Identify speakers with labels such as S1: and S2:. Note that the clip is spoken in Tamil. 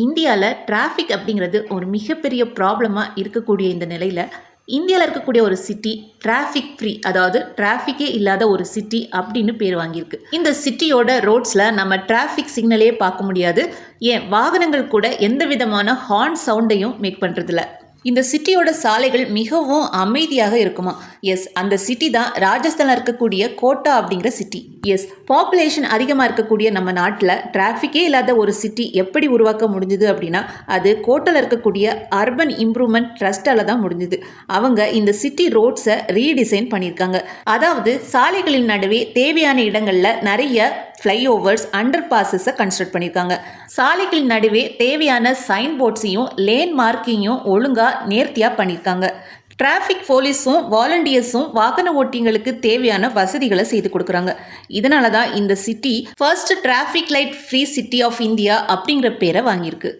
S1: இந்தியாவில் டிராஃபிக் அப்படிங்கிறது ஒரு மிகப்பெரிய ப்ராப்ளமாக இருக்கக்கூடிய இந்த நிலையில் இந்தியாவில் இருக்கக்கூடிய ஒரு சிட்டி டிராஃபிக் ஃப்ரீ, அதாவது டிராஃபிக்கே இல்லாத ஒரு சிட்டி அப்படின்னு பேர் வாங்கியிருக்கு. இந்த சிட்டியோட ரோட்ஸில் நம்ம டிராஃபிக் சிக்னலே பார்க்க முடியாது. ஏன் வாகனங்கள் கூட எந்த விதமான ஹார்ன் சவுண்டையும் மேக் பண்ணுறதில்ல. இந்த சிட்டியோட சாலைகள் மிகவும் அமைதியாக இருக்குமா. எஸ், அந்த சிட்டி தான் ராஜஸ்தானில் இருக்கக்கூடிய கோட்டா அப்படிங்கிற சிட்டி. எஸ், பாப்புலேஷன் அதிகமாக இருக்கக்கூடிய நம்ம நாட்டில் டிராஃபிக்கே இல்லாத ஒரு சிட்டி எப்படி உருவாக்க முடிஞ்சுது அப்படின்னா அது கோட்டாவில் இருக்கக்கூடிய அர்பன் இம்ப்ரூவ்மெண்ட் ட்ரஸ்டால் தான் முடிஞ்சுது. அவங்க இந்த சிட்டி ரோட்ஸை ரீடிசைன் பண்ணியிருக்காங்க. அதாவது சாலைகளின் நடுவே தேவையான இடங்களில் நிறைய ஃப்ளைஓவர்ஸ், அண்டர் பாஸஸை கன்ஸ்ட்ரக்ட் பண்ணியிருக்காங்க. சாலைகளின் நடுவே தேவையான சைன் போர்ட்ஸையும் லேன் மார்க்கிங்கையும் ஒழுங்காக நேர்த்தியாக பண்ணியிருக்காங்க. டிராஃபிக் போலீஸும் வாலண்டியர்ஸும் வாகன ஓட்டிங்களுக்கு தேவையான வசதிகளை செய்து கொடுக்குறாங்க. இதனால தான் இந்த city first traffic light free city of India அப்படிங்கிற பேரை வாங்கியிருக்கு.